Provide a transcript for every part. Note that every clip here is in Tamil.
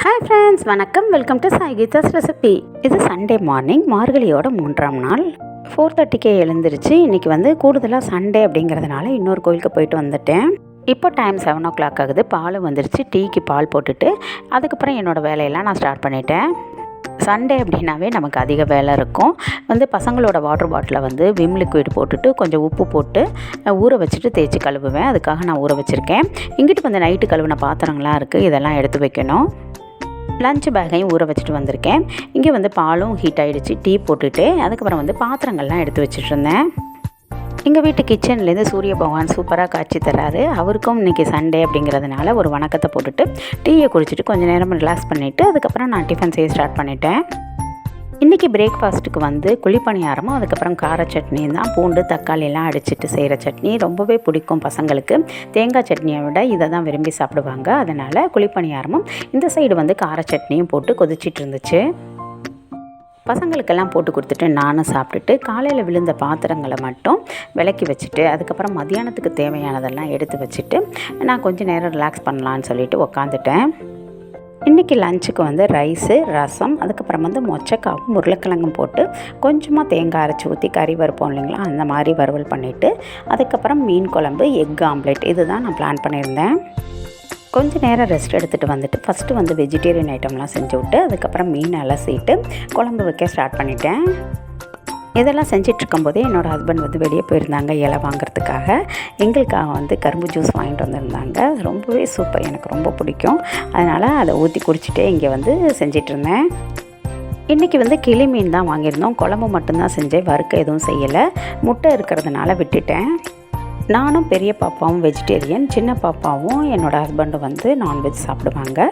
ஹாய் ஃப்ரெண்ட்ஸ், வணக்கம். Welcome to Sai Geetha's recipe. இது சண்டே மார்னிங், மார்கழியோட 3ஆம் நாள். 4:30க்கே எழுந்திருச்சு. இன்றைக்கி கூடுதலாக சண்டே அப்படிங்கிறதுனால இன்னொரு கோயிலுக்கு போயிட்டு வந்துட்டேன். இப்போ டைம் 7 o'clock ஆகுது. பால் வந்துருச்சு. டீக்கு பால் போட்டுட்டு அதுக்கப்புறம் என்னோடய வேலையெல்லாம் நான் ஸ்டார்ட் பண்ணிட்டேன். சண்டே அப்படின்னாவே நமக்கு அதிக வேலை இருக்கும். பசங்களோட வாட்டர் பாட்டிலை விம் லிக்விட் போட்டுட்டு கொஞ்சம் உப்பு போட்டு ஊற வச்சுட்டு தேய்ச்சி கழுவுவேன். அதுக்காக நான் ஊற வச்சுருக்கேன். இங்கிட்டு நைட்டு கழுவின பாத்திரங்கள்லாம் இருக்குது, இதெல்லாம் எடுத்து வைக்கணும். லஞ்ச் பேக்கையும் ஊற வச்சுட்டு வந்திருக்கேன். இங்கே பாலும் ஹீட் ஆகிடுச்சு. டீ போட்டுட்டு அதுக்கப்புறம் பாத்திரங்கள்லாம் எடுத்து வச்சுட்ருந்தேன். எங்கள் வீட்டு கிச்சன்லேருந்து சூரிய பகவான் சூப்பராக காய்ச்சி தர்றாரு. அவருக்கும் இன்றைக்கி சண்டே அப்படிங்கிறதுனால ஒரு வணக்கத்தை போட்டுட்டு டீயை குடிச்சிட்டு கொஞ்சம் நேரம் ரிலாக்ஸ் பண்ணிவிட்டு அதுக்கப்புறம் நான் டிஃபன் செய்ய ஸ்டார்ட் பண்ணிட்டேன். இன்றைக்கி பிரேக்ஃபாஸ்ட்டுக்கு குழிப்பணியாரமும் அதுக்கப்புறம் கார சட்னியும் தான். பூண்டு தக்காளியெல்லாம் அடிச்சிட்டு செய்கிற சட்னி ரொம்பவே பிடிக்கும் பசங்களுக்கு. தேங்காய் சட்னியை விட இதை தான் விரும்பி சாப்பிடுவாங்க. அதனால் குழிப்பணியாரமும் இந்த சைடு கார சட்னியும் போட்டு கொதிச்சிட்டு இருந்துச்சு. பசங்களுக்கெல்லாம் போட்டு கொடுத்துட்டு நானும் சாப்பிட்டுட்டு காலையில் விழுந்த பாத்திரங்களை மட்டும் விளக்கி வச்சுட்டு அதுக்கப்புறம் மத்தியானத்துக்கு தேவையானதெல்லாம் எடுத்து வச்சுட்டு நான் கொஞ்சம் நேரம் ரிலாக்ஸ் பண்ணலான்னு சொல்லிட்டு உக்காந்துட்டேன். இன்றைக்கி லஞ்சுக்கு ரைஸு, ரசம், அதுக்கப்புறம் மொச்சக்காவும் உருளைக்கிழங்கும் போட்டு கொஞ்சமாக தேங்காய் அரைச்சி ஊற்றி கறி வறுப்போம் இல்லைங்களா, அந்த மாதிரி வறுவல் பண்ணிவிட்டு அதுக்கப்புறம் மீன் குழம்பு, எக் ஆம்லெட், இது தான் நான் பிளான் பண்ணியிருந்தேன். கொஞ்சம் நேரம் ரெஸ்ட் எடுத்துகிட்டு ஃபஸ்ட்டு வெஜிடேரியன் ஐட்டம்லாம் செஞ்சு விட்டு அதுக்கப்புறம் மீன் அலசிட்டு குழம்பு வைக்க ஸ்டார்ட் பண்ணிட்டேன். இதெல்லாம் செஞ்சிட்ருக்கும்போதே என்னோடய ஹஸ்பண்ட் வெளியே போயிருந்தாங்க இலை வாங்கிறதுக்காக. எங்களுக்காக கரும்பு ஜூஸ் வாங்கிட்டு வந்திருந்தாங்க. ரொம்பவே சூப்பர், எனக்கு ரொம்ப பிடிக்கும். அதனால் அதை ஊற்றி குடிச்சிட்டே இங்கே செஞ்சிட்ருந்தேன். இன்றைக்கி கிளி மீன் தான் வாங்கியிருந்தோம். குழம்பு மட்டும்தான் செஞ்சேன், வறுக்க எதுவும் செய்யலை. முட்டை இருக்கிறதுனால விட்டுட்டேன். நானும் பெரிய பாப்பாவும் வெஜிடேரியன், சின்ன பாப்பாவும் என்னோடய ஹஸ்பண்டும் நான்வெஜ் சாப்பிடுவாங்க.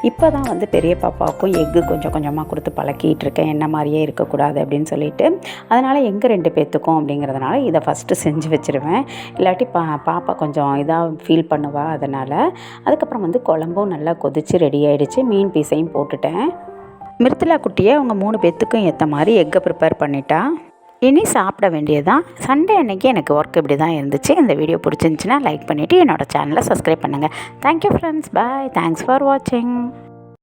இப்போ தான் பெரிய பாப்பாவுக்கும் எக்கு கொஞ்சம் கொஞ்சமாக கொடுத்து பழக்கிட்டு இருக்கேன், என்ன மாதிரியே இருக்கக்கூடாது அப்படின்னு சொல்லிட்டு. அதனால் எங்கள் 2 பேர்த்துக்கும் அப்படிங்கிறதுனால இதை ஃபஸ்ட்டு செஞ்சு வச்சுருவேன். இல்லாட்டி பாப்பா கொஞ்சம் இதாக ஃபீல் பண்ணுவா. அதனால் அதுக்கப்புறம் குழம்பும் நல்லா கொதித்து ரெடி ஆகிடுச்சு. மீன் பீஸையும் போட்டுட்டேன். மிருத்தலா குட்டியை அவங்க 3 பேர்த்துக்கும் ஏற்ற மாதிரி எக்கை ப்ரிப்பேர் பண்ணிட்டா. இனி சாப்பிட வேண்டியதான். சண்டே அன்றைக்கி எனக்கு ஒர்க் இப்படி தான் இருந்துச்சு. இந்த வீடியோ பிடிச்சிருந்துச்சின்னா லைக் பண்ணிவிட்டு என்னோடய சேனலை சப்ஸ்கிரைப் பண்ணுங்கள். Thank you friends, bye. Thanks for வாட்சிங்.